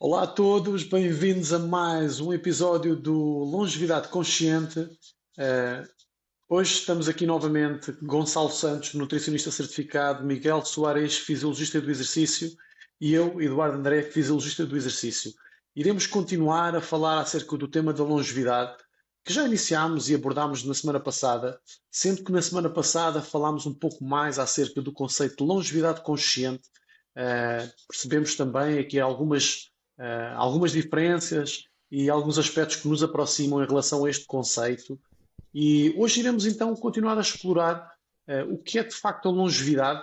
Olá a todos, bem-vindos a mais um episódio do Longevidade Consciente. Eh, Hoje estamos aqui novamente Gonçalo Santos, nutricionista certificado, Miguel Soares, fisiologista do exercício, e eu, Eduardo André, fisiologista do exercício. Iremos continuar a falar acerca do tema da longevidade, que já iniciámos e abordámos na semana passada, sendo que na semana passada falámos um pouco mais acerca do conceito de longevidade consciente. Percebemos também aqui algumas diferenças e alguns aspectos que nos aproximam em relação a este conceito. E hoje iremos então continuar a explorar o que é de facto a longevidade,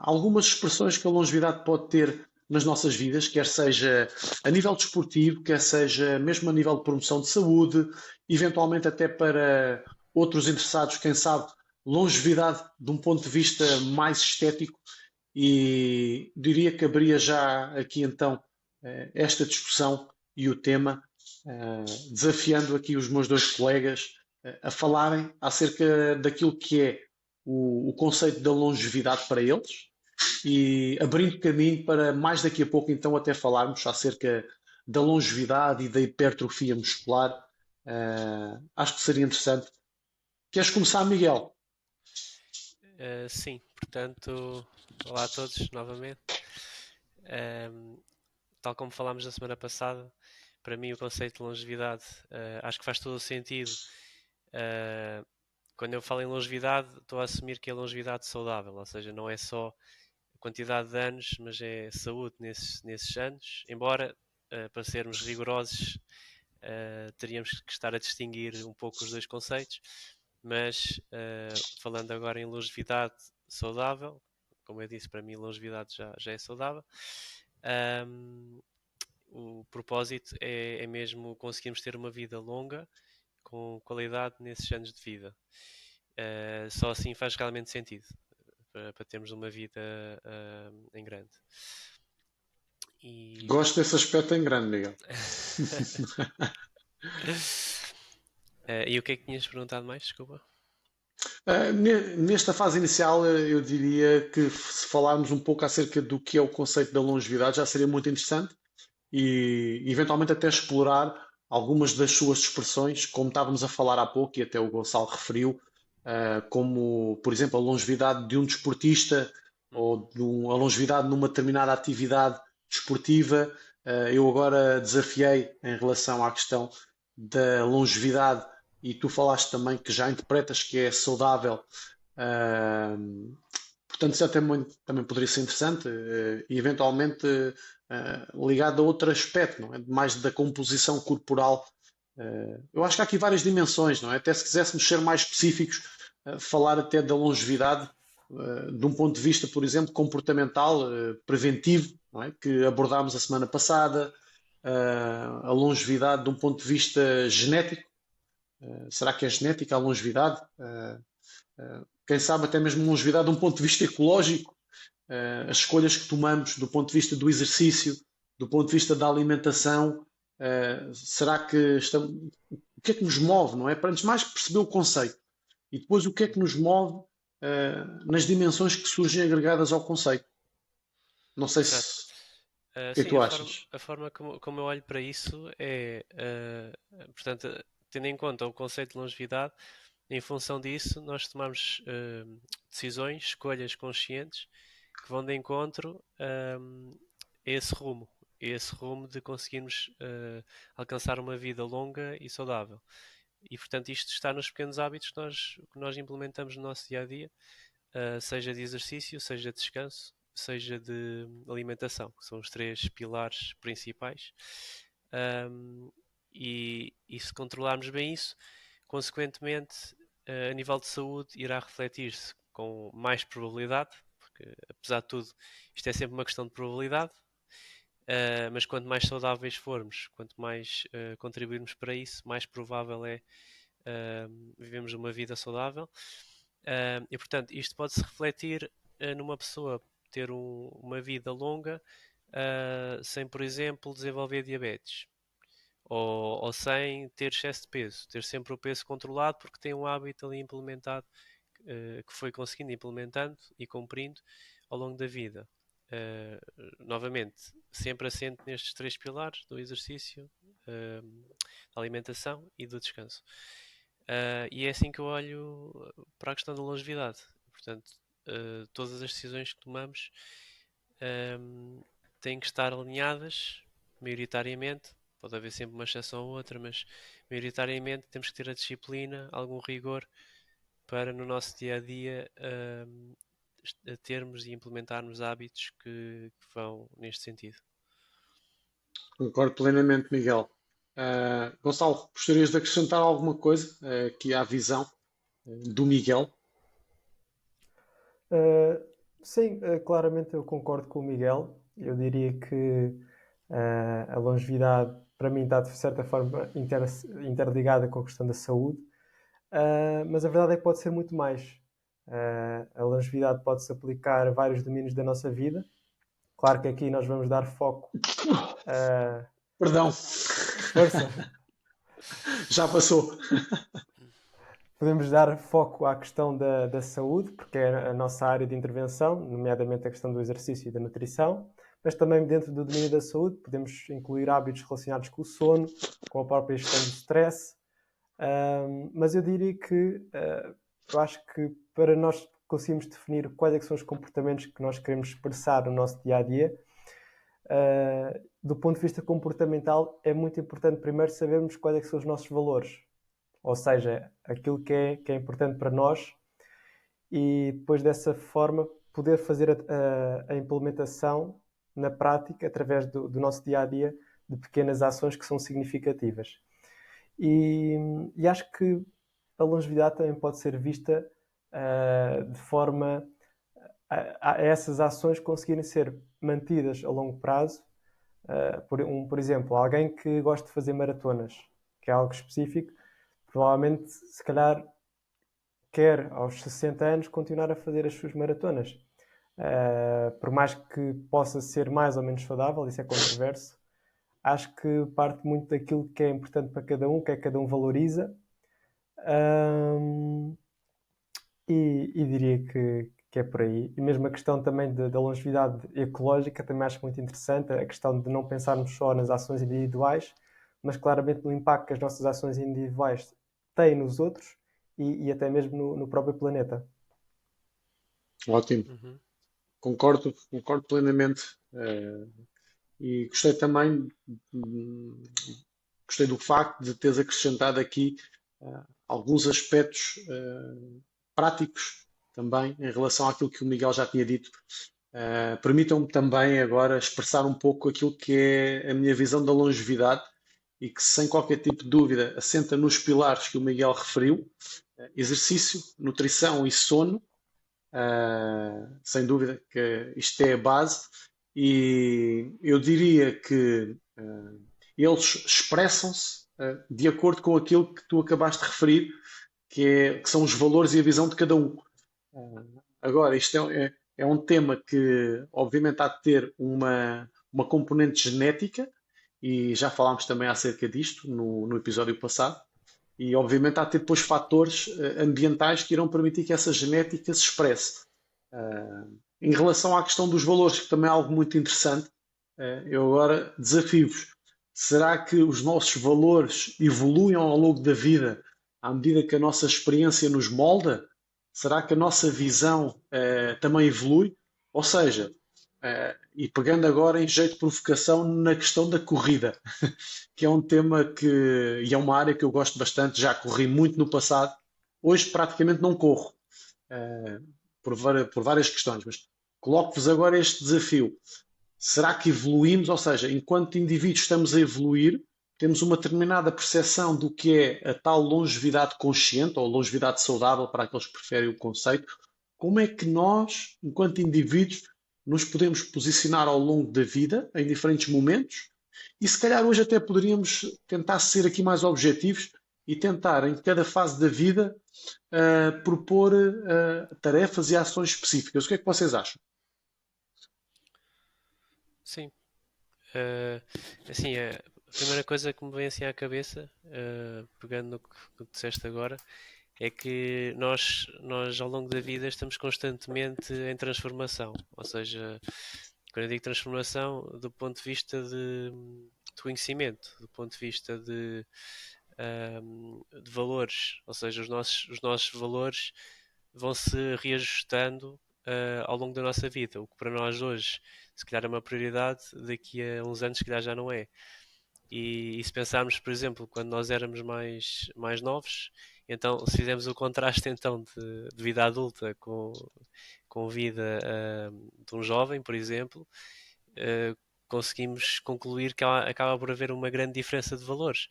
algumas expressões que a longevidade pode ter nas nossas vidas, quer seja a nível desportivo, quer seja mesmo a nível de promoção de saúde, eventualmente até para outros interessados, quem sabe, longevidade de um ponto de vista mais estético. E diria que abriria já aqui então esta discussão e o tema, desafiando aqui os meus dois colegas a falarem acerca daquilo que é o conceito da longevidade para eles e abrindo caminho para mais daqui a pouco então até falarmos acerca da longevidade e da hipertrofia muscular. Acho que seria interessante. Queres começar, Miguel? Sim, portanto, olá a todos novamente. Ahm, Tal como falámos na semana passada, para mim o conceito de longevidade acho que faz todo o sentido. Ah, Quando eu falo em longevidade, estou a assumir que é longevidade saudável, ou seja, não é só a quantidade de anos, mas é saúde nesses anos. Embora, para sermos rigorosos, teríamos que estar a distinguir um pouco os dois conceitos, mas falando agora em longevidade saudável, como eu disse, para mim longevidade já é saudável. Um, o propósito é mesmo conseguirmos ter uma vida longa com qualidade nesses anos de vida. Só assim faz realmente sentido para termos uma vida em grande. E Gosto desse aspecto em grande, Miguel. e o que é que tinhas perguntado mais? Desculpa. Nesta fase inicial, eu diria que se falarmos um pouco acerca do que é o conceito da longevidade já seria muito interessante e eventualmente até explorar algumas das suas expressões, como estávamos a falar há pouco e até o Gonçalo referiu, como, por exemplo, a longevidade de um desportista Uhum. ou a longevidade numa determinada atividade desportiva. Eu agora desafiei em relação à questão da longevidade e tu falaste também que já interpretas que é saudável. Uh, Portanto, isso também poderia ser interessante e eventualmente ligado a outro aspecto, não é? Mais da composição corporal. Eu acho que há aqui várias dimensões, não é? Até se quiséssemos ser mais específicos, falar até da longevidade, de um ponto de vista, por exemplo, comportamental, preventivo, não é? Que abordámos a semana passada, a longevidade de um ponto de vista genético. Será que é genética a longevidade? Quem sabe até mesmo longevidade de um ponto de vista ecológico, as escolhas que tomamos do ponto de vista do exercício, do ponto de vista da alimentação, será que estamos, o que é que nos move, não é? Para antes de mais perceber o conceito e depois o que é que nos move nas dimensões que surgem agregadas ao conceito. Não sei Exato. se o que é que Sim, tu achas. a forma como eu olho para isso é, portanto, tendo em conta o conceito de longevidade, em função disso, nós tomamos decisões, escolhas conscientes que vão de encontro a esse rumo de conseguirmos alcançar uma vida longa e saudável. E, portanto, isto está nos pequenos hábitos que nós implementamos no nosso dia a dia, seja de exercício, seja de descanso, seja de alimentação, que são os três pilares principais. Um, e se controlarmos bem isso, consequentemente, a nível de saúde, irá refletir-se com mais probabilidade, porque apesar de tudo, isto é sempre uma questão de probabilidade. Mas quanto mais saudáveis formos, quanto mais contribuirmos para isso, mais provável é vivemos uma vida saudável. E portanto, isto pode-se refletir numa pessoa ter uma vida longa sem, por exemplo, desenvolver diabetes. Ou sem ter excesso de peso, ter sempre o peso controlado porque tem um hábito ali implementado que foi conseguindo implementando e cumprindo ao longo da vida. novamente, sempre assente nestes três pilares do exercício, da alimentação e do descanso. E é assim que eu olho para a questão da longevidade. Portanto, todas as decisões que tomamos um, têm que estar alinhadas, maioritariamente. Pode haver sempre uma exceção ou outra, mas maioritariamente temos que ter a disciplina, algum rigor para no nosso dia a dia termos e implementarmos hábitos que vão neste sentido. Concordo plenamente, Miguel. Gonçalo, gostarias de acrescentar alguma coisa aqui à visão do Miguel? Uh, sim, claramente eu concordo com o Miguel. Eu diria que a longevidade, para mim, está de certa forma interligada com a questão da saúde. Mas a verdade é que pode ser muito mais. A longevidade pode-se aplicar a vários domínios da nossa vida. Claro que aqui nós vamos dar foco. Perdão, Força! já passou. Podemos dar foco à questão da saúde, porque é a nossa área de intervenção, nomeadamente a questão do exercício e da nutrição, mas também dentro do domínio da saúde podemos incluir hábitos relacionados com o sono, com a própria gestão do stress. Mas eu diria que eu acho que para nós conseguirmos definir quais é que são os comportamentos que nós queremos expressar no nosso dia a dia, do ponto de vista comportamental, é muito importante primeiro sabermos quais é que são os nossos valores, ou seja, aquilo que é importante para nós, e depois dessa forma poder fazer a implementação na prática através do nosso dia a dia de pequenas ações que são significativas. E acho que a longevidade também pode ser vista de forma a essas ações conseguirem ser mantidas a longo prazo. Por exemplo, alguém que gosta de fazer maratonas, que é algo específico, provavelmente, se calhar, quer aos 60 anos continuar a fazer as suas maratonas. Por mais que possa ser mais ou menos saudável, isso é controverso, acho que parte muito daquilo que é importante para cada um, que é que cada um valoriza. E diria que é por aí. E mesmo a questão também da longevidade ecológica também acho muito interessante, a questão de não pensarmos só nas ações individuais, mas claramente no impacto que as nossas ações individuais têm nos outros e até mesmo no próprio planeta. Ótimo, Uhum. concordo plenamente. E gostei também, hum, gostei do facto de teres acrescentado aqui alguns aspectos práticos também em relação àquilo que o Miguel já tinha dito. Permitam-me também agora expressar um pouco aquilo que é a minha visão da longevidade e que, sem qualquer tipo de dúvida, assenta nos pilares que o Miguel referiu: exercício, nutrição e sono. Sem dúvida que isto é a base, e eu diria que eles expressam-se de acordo com aquilo que tu acabaste de referir, que são os valores e a visão de cada um. Agora, isto é um tema que, obviamente, há de ter uma componente genética, e já falámos também acerca disto no episódio passado. E, obviamente, há de ter depois fatores ambientais que irão permitir que essa genética se expresse. Em relação à questão dos valores, que também é algo muito interessante, eu agora desafio-vos. Será que os nossos valores evoluem ao longo da vida à medida que a nossa experiência nos molda? Será que a nossa visão também evolui? Ou seja, e pegando agora em jeito de provocação na questão da corrida, que é um tema e é uma área que eu gosto bastante, já corri muito no passado, hoje praticamente não corro, por várias questões, mas coloco-vos agora este desafio. Será que evoluímos? Ou seja, enquanto indivíduos estamos a evoluir, temos uma determinada percepção do que é a tal longevidade consciente ou longevidade saudável para aqueles que preferem o conceito. Como é que nós, enquanto indivíduos, nos podemos posicionar ao longo da vida, em diferentes momentos? E se calhar hoje até poderíamos tentar ser aqui mais objetivos e tentar, em cada fase da vida, propor tarefas e ações específicas. O que é que vocês acham? Sim. Assim, a primeira coisa que me vem assim à cabeça, pegando no que disseste agora, é que nós ao longo da vida estamos constantemente em transformação. Ou seja, Quando eu digo transformação, do ponto de vista de conhecimento, do ponto de vista de valores, ou seja, os nossos valores vão se reajustando ao longo da nossa vida. O que para nós hoje, se calhar é uma prioridade, daqui a uns anos, se calhar já não é. E se pensarmos, por exemplo, quando nós éramos mais novos, então se fizermos o contraste então de vida adulta com vida de um jovem, por exemplo, conseguimos concluir que acaba por haver uma grande diferença de valores.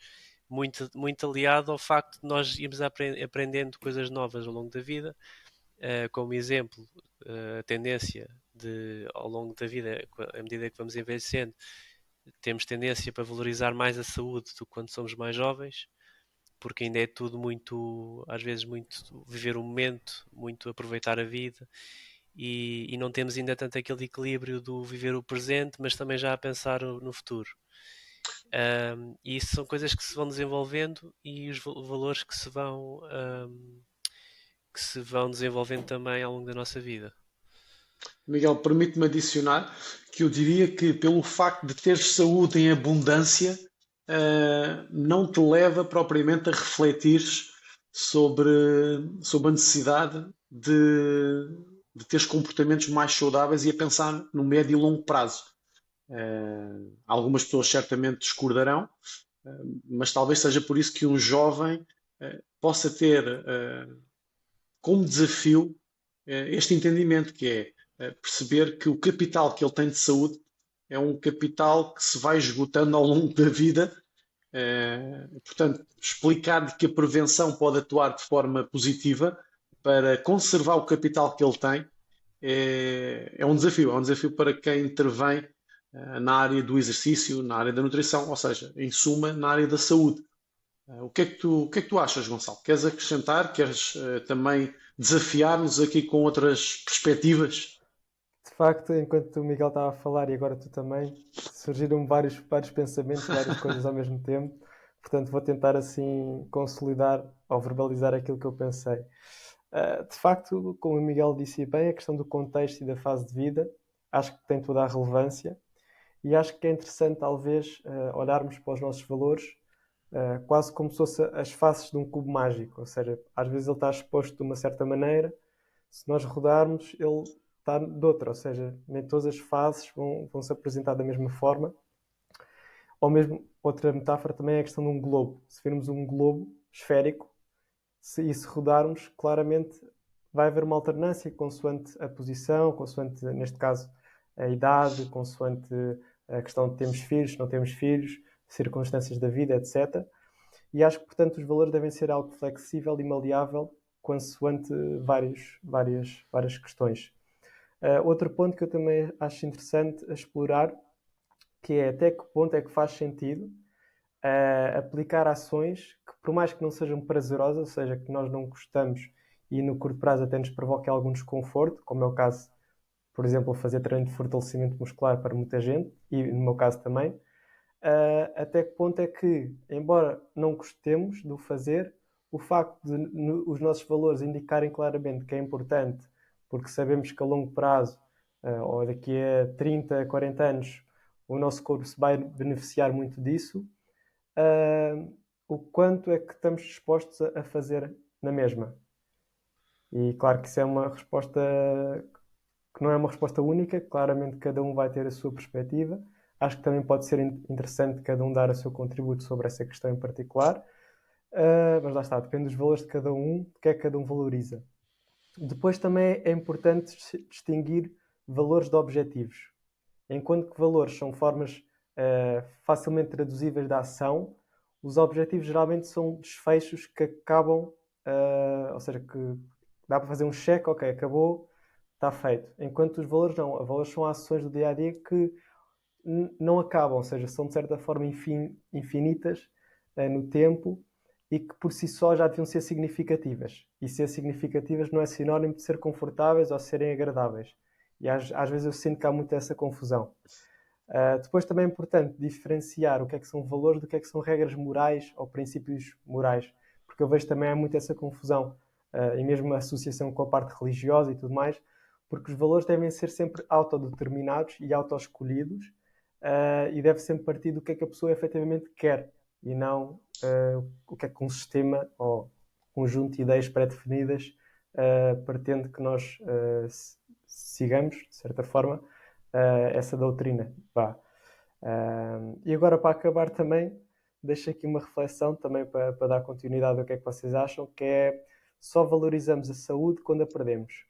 Muito aliado ao facto de nós irmos aprendendo coisas novas ao longo da vida. Como exemplo, a tendência ao longo da vida, à medida que vamos envelhecendo, temos tendência para valorizar mais a saúde do que quando somos mais jovens, porque ainda é tudo muito, às vezes, muito viver o momento, muito aproveitar a vida. E não temos ainda tanto aquele equilíbrio do viver o presente, mas também já a pensar no futuro. E isso são coisas que se vão desenvolvendo e os valores que se vão desenvolvendo também ao longo da nossa vida. Miguel, permite-me adicionar que eu diria que pelo facto de teres saúde em abundância, não te leva propriamente a refletir sobre a necessidade de teres comportamentos mais saudáveis e a pensar no médio e longo prazo. Algumas pessoas certamente discordarão, mas talvez seja por isso que um jovem possa ter como desafio este entendimento, que é perceber que o capital que ele tem de saúde é um capital que se vai esgotando ao longo da vida. Portanto, explicar-lhe que a prevenção pode atuar de forma positiva para conservar o capital que ele tem é um desafio para quem intervém na área do exercício, na área da nutrição, ou seja, em suma, na área da saúde. O que é que tu achas, Gonçalo? Queres acrescentar? Queres também desafiar-nos aqui com outras perspectivas? De facto, enquanto o Miguel estava a falar e agora tu também, surgiram vários pensamentos, várias coisas ao mesmo tempo. Portanto, vou tentar assim consolidar ou verbalizar aquilo que eu pensei. De facto, como o Miguel disse bem, a questão do contexto e da fase de vida, acho que tem toda a relevância e acho que é interessante talvez olharmos para os nossos valores quase como se fosse as faces de um cubo mágico, ou seja, às vezes ele está exposto de uma certa maneira, se nós rodarmos ele está de outra, ou seja, nem todas as faces vão se apresentar da mesma forma. Ou mesmo, outra metáfora também é a questão de um globo. Se virmos um globo esférico, e se rodarmos, claramente vai haver uma alternância consoante a posição, consoante, neste caso, a idade, consoante a questão de termos filhos, não temos filhos, circunstâncias da vida, etc. E acho que, portanto, os valores devem ser algo flexível e maleável consoante várias questões. Outro ponto que eu também acho interessante a explorar, que é até que ponto é que faz sentido aplicar ações que, por mais que não sejam prazerosas, ou seja, que nós não gostamos e no curto prazo até nos provoquem algum desconforto, como é o caso, por exemplo, fazer treino de fortalecimento muscular para muita gente, e no meu caso também, até que ponto é que, embora não gostemos de o fazer, o facto de os nossos valores indicarem claramente que é importante, porque sabemos que a longo prazo, ou daqui a 30, 40 anos, o nosso corpo se vai beneficiar muito disso, o quanto é que estamos dispostos a fazer na mesma. E claro que isso é uma resposta que não é uma resposta única, claramente cada um vai ter a sua perspectiva. Acho que também pode ser interessante cada um dar o seu contributo sobre essa questão em particular. Mas lá está, depende dos valores de cada um, do que é que cada um valoriza. Depois também é importante distinguir valores de objetivos. Enquanto que valores são formas facilmente traduzíveis da ação, os objetivos geralmente são desfechos que acabam, ou seja, que dá para fazer um cheque, ok, acabou, está feito. Enquanto os valores não, os valores são ações do dia a dia que não acabam, ou seja, são de certa forma infinitas no tempo e que por si só já deviam ser significativas. E ser significativas não é sinónimo de ser confortáveis ou serem agradáveis. E às vezes eu sinto que há muito essa confusão. Depois também é importante diferenciar o que é que são valores do que é que são regras morais ou princípios morais, porque eu vejo também há muito essa confusão, e mesmo a associação com a parte religiosa e tudo mais, porque os valores devem ser sempre autodeterminados e autoescolhidos, e deve sempre partir do que é que a pessoa efetivamente quer e não o que é que um sistema ou conjunto de ideias pré-definidas pretende que nós sigamos, de certa forma, essa doutrina. Vá. E agora, para acabar também, deixo aqui uma reflexão também para dar continuidade ao que é que vocês acham, que é: só valorizamos a saúde quando a perdemos.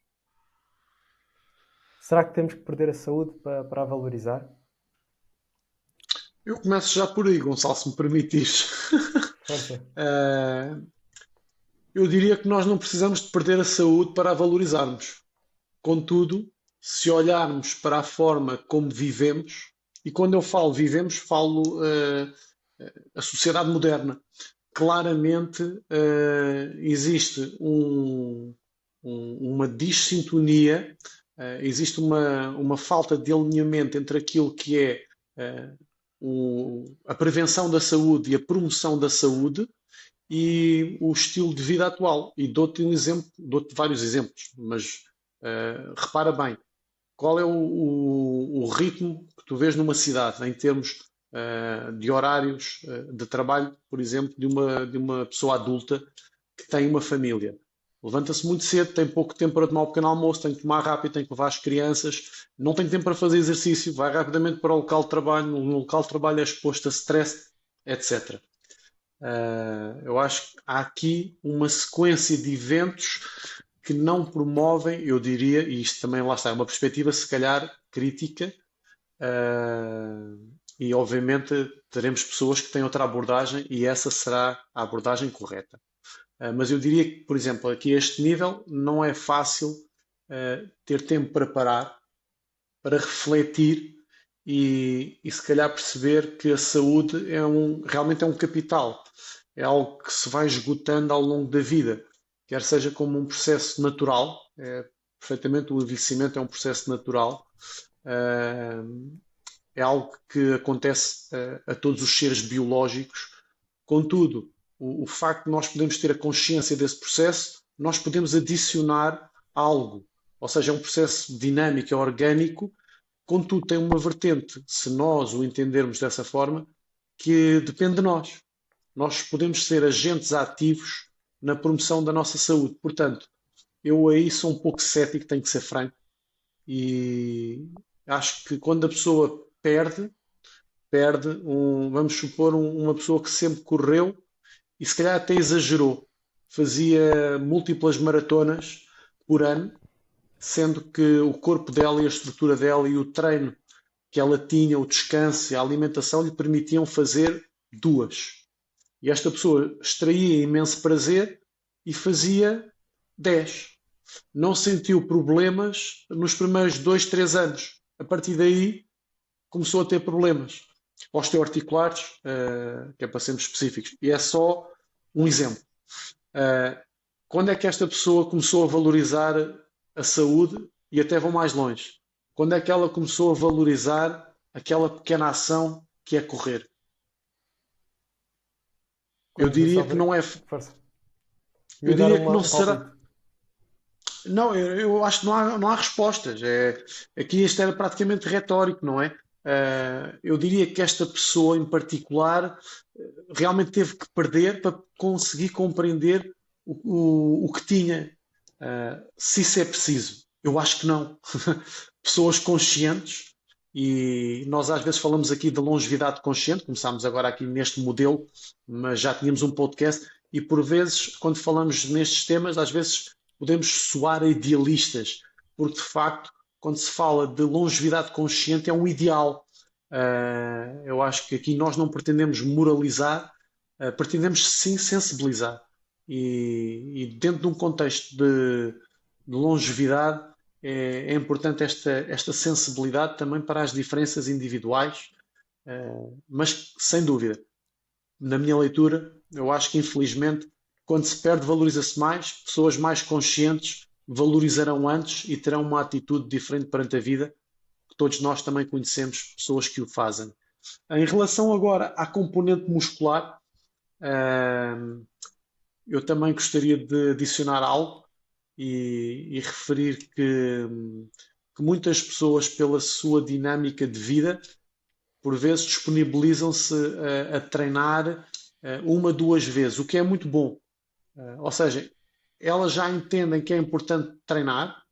Será que temos que perder a saúde para a valorizar? Eu começo já por aí, Gonçalo, se me permitires. Força. Eh, eu diria que nós não precisamos de perder a saúde para a valorizarmos. Contudo, se olharmos para a forma como vivemos, e quando eu falo vivemos, falo a sociedade moderna. Claramente existe uma dissintonia, existe uma falta de alinhamento entre aquilo que é a prevenção da saúde e a promoção da saúde e o estilo de vida atual. E dou-te um exemplo, dou-te vários exemplos, mas repara bem, qual é o ritmo que tu vês numa cidade em termos de horários de trabalho, por exemplo, de uma pessoa adulta que tem uma família. Levanta-se muito cedo, tem pouco tempo para tomar o pequeno almoço, tem que tomar rápido, tem que levar as crianças, não tem tempo para fazer exercício, vai rapidamente para o local de trabalho, no local de trabalho é exposto a stress, etc. Eu acho que há aqui uma sequência de eventos que não promovem, eu diria, e isto também lá está, é uma perspectiva se calhar crítica, e obviamente teremos pessoas que têm outra abordagem e essa será a abordagem correta. Mas eu diria que, por exemplo, aqui a este nível não é fácil ter tempo para parar, para refletir e se calhar perceber que a saúde realmente é um capital, é algo que se vai esgotando ao longo da vida, quer seja como um processo natural, perfeitamente o envelhecimento é um processo natural, é algo que acontece a todos os seres biológicos. Contudo, o facto de nós podermos ter a consciência desse processo, nós podemos adicionar algo, ou seja, é um processo dinâmico, é orgânico. Contudo, tem uma vertente, se nós o entendermos dessa forma, que depende de nós. Nós podemos ser agentes ativos na promoção da nossa saúde. Portanto, eu aí sou um pouco cético, tenho que ser franco, e acho que quando a pessoa perde vamos supor, uma pessoa que sempre correu e se calhar até exagerou, fazia múltiplas maratonas por ano, sendo que o corpo dela e a estrutura dela e o treino que ela tinha, o descanso e a alimentação lhe permitiam fazer duas. E esta pessoa extraía imenso prazer e fazia 10. Não sentiu problemas nos primeiros 2, 3 anos. A partir daí começou a ter problemas osteoarticulares, que é para sermos específicos. E é só um exemplo. Quando é que esta pessoa começou a valorizar a saúde e até vão mais longe? Quando é que ela começou a valorizar aquela pequena ação que é correr? Eu Quando diria que não é. Força. Eu Ia dar diria que não um será. palpite. Não, eu acho que não há respostas. Aqui isto era praticamente retórico, não é? Eu diria que esta pessoa em particular realmente teve que perder para conseguir compreender o que tinha. Se isso é preciso. Eu acho que não. Pessoas conscientes, e nós às vezes falamos aqui de longevidade consciente, começámos agora aqui neste modelo, mas já tínhamos um podcast, e por vezes, quando falamos nestes temas, às vezes podemos soar a idealistas, porque de facto, quando se fala de longevidade consciente, é um ideal. Eu acho que aqui nós não pretendemos moralizar, pretendemos sim sensibilizar. E dentro de um contexto de longevidade, é importante esta sensibilidade também para as diferenças individuais, mas sem dúvida, na minha leitura, eu acho que infelizmente, quando se perde, valoriza-se mais, pessoas mais conscientes valorizarão antes e terão uma atitude diferente perante a vida, que todos nós também conhecemos pessoas que o fazem. Em relação agora à componente muscular, eu também gostaria de adicionar algo, e referir que muitas pessoas, pela sua dinâmica de vida, por vezes disponibilizam-se a treinar uma, duas vezes, o que é muito bom. Ou seja, elas já entendem que é importante treinar,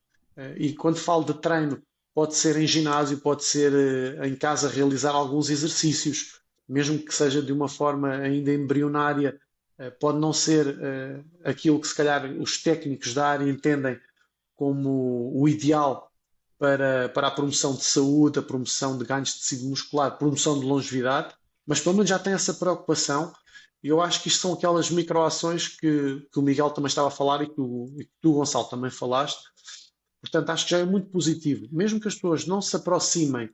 e quando falo de treino, pode ser em ginásio, pode ser em casa realizar alguns exercícios, mesmo que seja de uma forma ainda embrionária, pode não ser aquilo que se calhar os técnicos da área entendem como o ideal para a promoção de saúde, a promoção de ganhos de tecido muscular, promoção de longevidade, mas pelo menos já tem essa preocupação. E eu acho que isto são aquelas microações que o Miguel também estava a falar e que tu, Gonçalo, também falaste. Portanto, acho que já é muito positivo. Mesmo que as pessoas não se aproximem,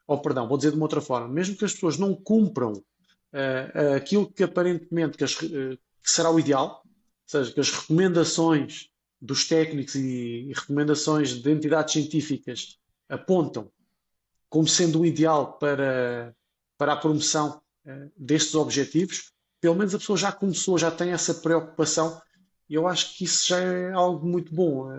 ou perdão, vou dizer de uma outra forma, mesmo que as pessoas não cumpram aquilo que aparentemente que será o ideal, ou seja, que as recomendações dos técnicos e recomendações de entidades científicas apontam como sendo o ideal para a promoção destes objetivos, pelo menos a pessoa já começou, já tem essa preocupação e eu acho que isso já é algo muito bom.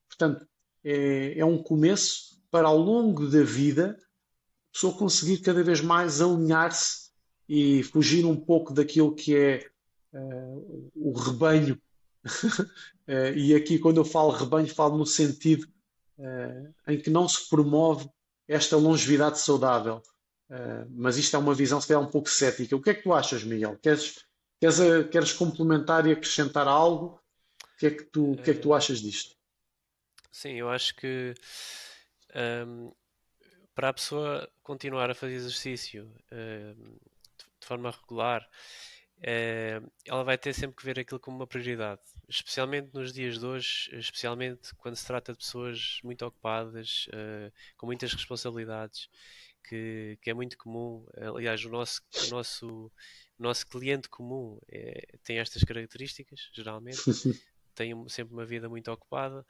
Portanto, é um começo para ao longo da vida a pessoa conseguir cada vez mais alinhar-se e fugir um pouco daquilo que é o rebanho. E aqui, quando eu falo rebanho, falo no sentido em que não se promove esta longevidade saudável. Mas isto é uma visão, se calhar, um pouco cética. O que é que tu achas, Miguel? Queres complementar e acrescentar algo? O que é que tu Uh, achas disto? sim, eu acho que um, para a pessoa continuar a fazer exercício de forma regular, ela vai ter sempre que ver aquilo como uma prioridade, especialmente nos dias de hoje, especialmente quando se trata de pessoas muito ocupadas, com muitas responsabilidades, que é muito comum. Aliás, o nosso cliente comum tem estas características, geralmente, tem sempre uma vida muito ocupada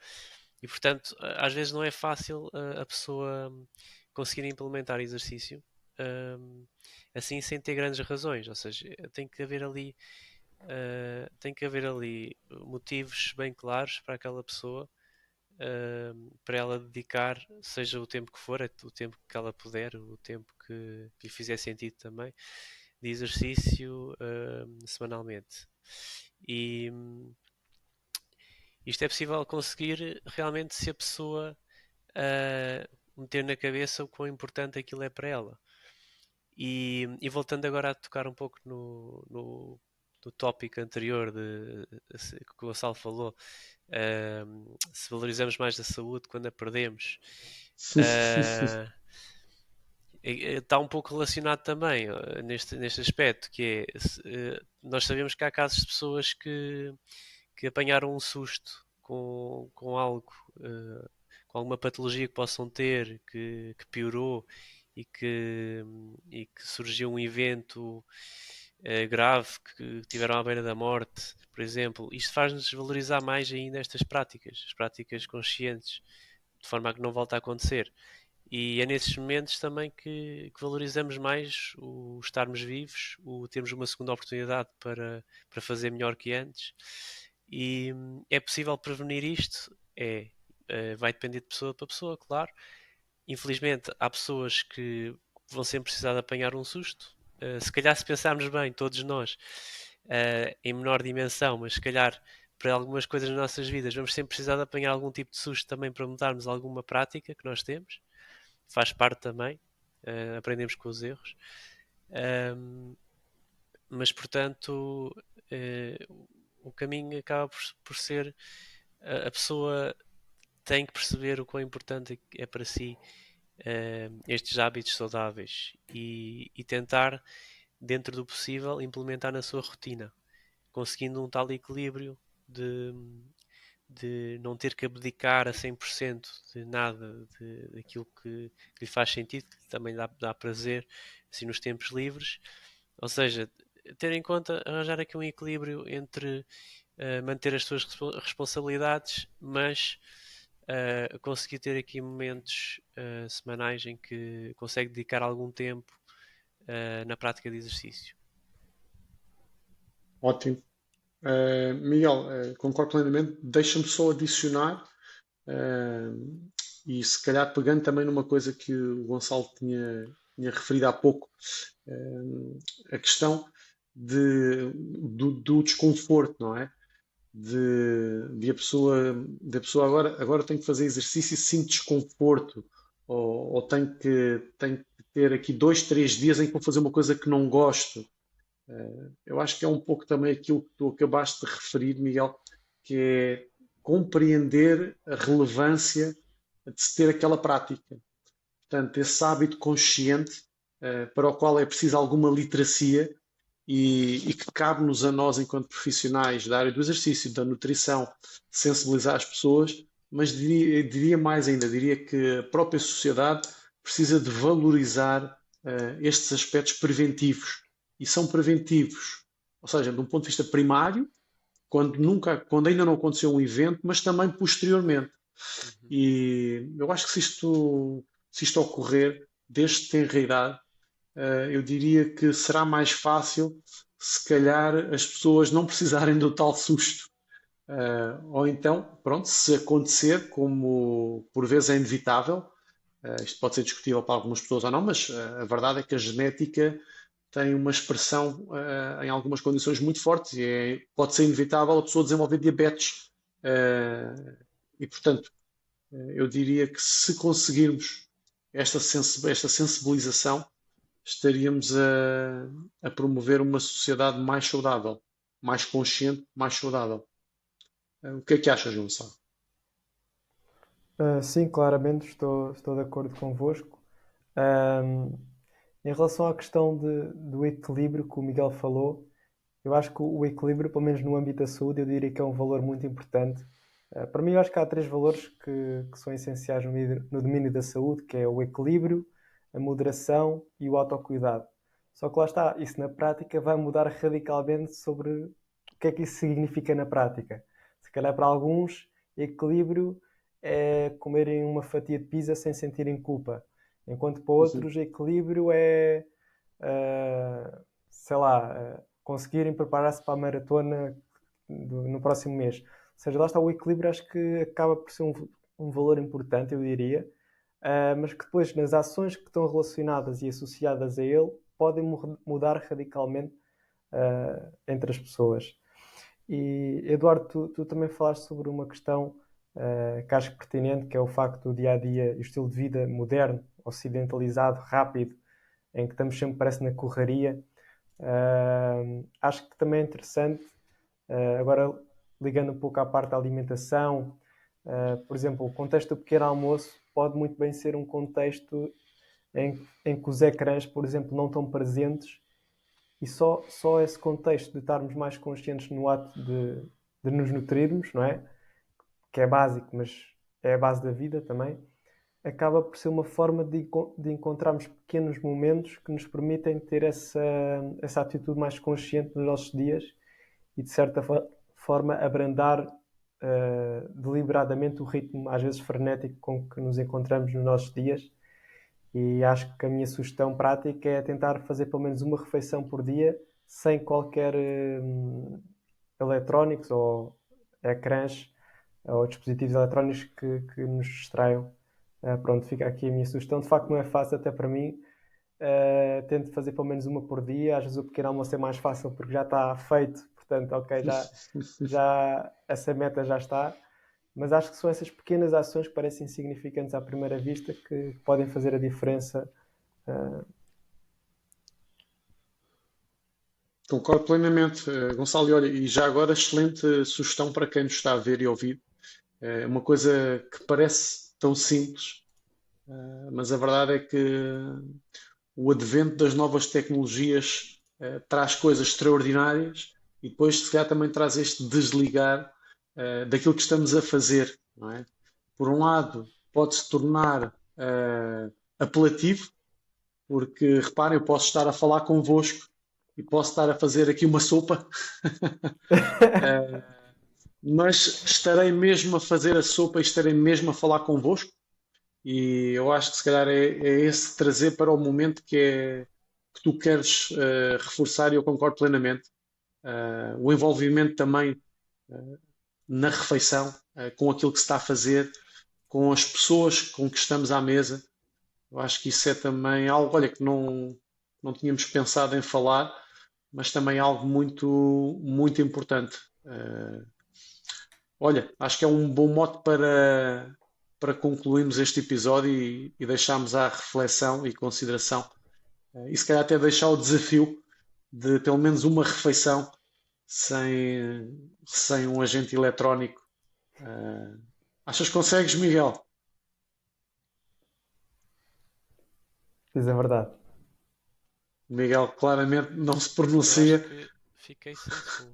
e, portanto, às vezes não é fácil a pessoa conseguir implementar exercício hum, assim sem ter grandes razões. Ou seja, tem que haver ali motivos bem claros para aquela pessoa, para ela dedicar, seja o tempo que for, o tempo que ela puder, o tempo que lhe fizer sentido também, de exercício semanalmente. E isto é possível conseguir realmente se a pessoa meter na cabeça o quão importante aquilo é para ela. E voltando agora a tocar um pouco no tópico anterior que o Gonçalo falou, se valorizamos mais a saúde quando a perdemos, uh, está um pouco relacionado também neste aspecto, que é, nós sabemos que há casos de pessoas que apanharam um susto com algo, com alguma patologia que possam ter, que piorou e que surgiu um evento grave, que tiveram à beira da morte, por exemplo. Isto faz-nos valorizar mais ainda estas práticas, as práticas conscientes, de forma a que não volte a acontecer. E é nesses momentos também que valorizamos mais o estarmos vivos, o termos uma segunda oportunidade para fazer melhor que antes. E é possível prevenir isto? Vai depender de pessoa para pessoa, claro. Infelizmente, há pessoas que vão sempre precisar de apanhar um susto. Se calhar, se pensarmos bem, todos nós, em menor dimensão, mas se calhar para algumas coisas nas nossas vidas, vamos sempre precisar de apanhar algum tipo de susto também para mudarmos alguma prática que nós temos. Faz parte também, aprendemos com os erros. Mas, portanto, o caminho acaba por ser a pessoa tem que perceber o quão importante é para si estes hábitos saudáveis e tentar, dentro do possível, implementar na sua rotina, conseguindo um tal equilíbrio de, de não ter que abdicar a 100% de nada daquilo que lhe faz sentido, que também dá prazer assim, nos tempos livres. Ou seja, ter em conta arranjar aqui um equilíbrio entre manter as suas responsabilidades, mas conseguir ter aqui momentos semanais em que consegue dedicar algum tempo na prática de exercício. Ótimo. Miguel, concordo plenamente. Deixa-me só adicionar, eh, e se calhar pegando também numa coisa que o Gonçalo tinha referido há pouco, a questão do desconforto, não é? De a pessoa agora tem que fazer exercício sem desconforto, ou tem que ter aqui 2, 3 dias em que vou fazer uma coisa que não gosto. Eu acho que é um pouco também aquilo que tu acabaste de referir, Miguel, que é compreender a relevância de se ter aquela prática. Portanto, esse hábito consciente, para o qual é preciso alguma literacia e que cabe-nos a nós, enquanto profissionais da área do exercício, da nutrição, sensibilizar as pessoas, mas diria mais ainda, diria que a própria sociedade precisa de valorizar estes aspectos preventivos. E são preventivos, ou seja, de um ponto de vista primário, quando ainda não aconteceu um evento, mas também posteriormente. Uhum. E eu acho que se isto ocorrer desde tenra idade, eu diria que será mais fácil, se calhar, as pessoas não precisarem do tal susto. Ou então, pronto, se acontecer, como por vezes é inevitável, isto pode ser discutível para algumas pessoas ou não, mas a verdade é que a genética tem uma expressão em algumas condições muito fortes e pode ser inevitável a pessoa desenvolver diabetes. E, portanto, eu diria que se conseguirmos esta sensibilização, estaríamos a promover uma sociedade mais saudável, mais consciente, mais saudável. O que é que achas, Gonçalo? Sim, claramente estou de acordo convosco. Ahm, Em relação à questão do equilíbrio que o Miguel falou, eu acho que o equilíbrio, pelo menos no âmbito da saúde, eu diria que é um valor muito importante. Para mim, eu acho que há três valores que são essenciais no domínio da saúde, que é o equilíbrio, a moderação e o autocuidado. Só que lá está, isso na prática vai mudar radicalmente sobre o que é que isso significa na prática. Se calhar para alguns, equilíbrio é comerem uma fatia de pizza sem sentirem culpa, enquanto para Uhum. outros, equilíbrio é, sei lá, conseguirem preparar-se para a maratona no próximo mês. Ou seja, lá está o equilíbrio, acho que acaba por ser um valor importante, eu diria, mas que depois nas ações que estão relacionadas e associadas a ele podem mudar radicalmente entre as pessoas. E Eduardo, tu também falaste sobre uma questão que acho pertinente, que é o facto do dia a dia e o estilo de vida moderno, ocidentalizado, rápido, em que estamos sempre, parece, na correria. Acho que também é interessante, agora ligando um pouco à parte da alimentação, por exemplo, o contexto do pequeno almoço pode muito bem ser um contexto em que os ecrãs, por exemplo, não estão presentes e só esse contexto de estarmos mais conscientes no ato de nos nutrirmos, não é? Que é básico, mas é a base da vida também, acaba por ser uma forma de encontrarmos pequenos momentos que nos permitem ter essa atitude mais consciente nos nossos dias e, de certa forma, abrandar deliberadamente o ritmo, às vezes frenético, com que nos encontramos nos nossos dias. E acho que a minha sugestão prática é tentar fazer pelo menos uma refeição por dia sem qualquer eletrónicos ou ecrãs ou dispositivos eletrónicos que nos distraiam. Pronto, fica aqui a minha sugestão. De facto, não é fácil até para mim. Tento fazer pelo menos uma por dia. Às vezes o pequeno almoço é mais fácil porque já está feito. Portanto, ok, já essa meta já está. Mas acho que são essas pequenas ações que parecem insignificantes à primeira vista que podem fazer a diferença. Uh, Concordo plenamente, Gonçalo. E olha, e já agora, excelente sugestão para quem nos está a ver e ouvir. É uma coisa que parece tão simples, mas a verdade é que o advento das novas tecnologias traz coisas extraordinárias e depois, se calhar, também traz este desligar daquilo que estamos a fazer, não é? Por um lado, pode-se tornar apelativo, porque reparem, eu posso estar a falar convosco e posso estar a fazer aqui uma sopa, mas estarei mesmo a fazer a sopa e estarei mesmo a falar convosco. E eu acho que se calhar é esse trazer para o momento que tu queres reforçar e eu concordo plenamente. o envolvimento também na refeição, com aquilo que se está a fazer, com as pessoas com que estamos à mesa. Eu acho que isso é também algo, olha, que não tínhamos pensado em falar, mas também algo muito, muito importante. Olha, acho que é um bom mote para concluirmos este episódio e deixarmos à reflexão e consideração. E se calhar até deixar o desafio de pelo menos uma refeição sem um agente eletrónico. Achas que consegues, Miguel? Diz a verdade. O Miguel claramente não se Eu pronuncia. acho que fiquei sem som.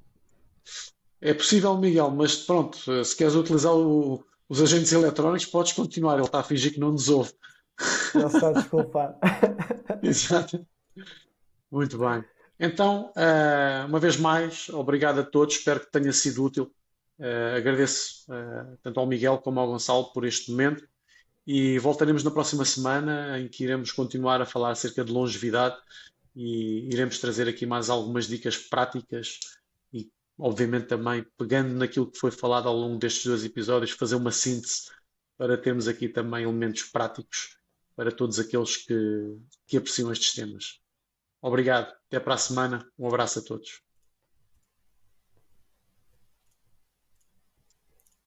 É possível, Miguel, mas pronto, se queres utilizar os agentes eletrónicos, podes continuar. Ele está a fingir que não nos ouve. Ele está a desculpar. Exato. Muito bem. Então, uma vez mais, obrigado a todos. Espero que tenha sido útil. Agradeço tanto ao Miguel como ao Gonçalo por este momento. E voltaremos na próxima semana, em que iremos continuar a falar acerca de longevidade e iremos trazer aqui mais algumas dicas práticas e, obviamente, também pegando naquilo que foi falado ao longo destes 2 episódios, fazer uma síntese para termos aqui também elementos práticos para todos aqueles que apreciam estes temas. Obrigado, até para a semana, um abraço a todos.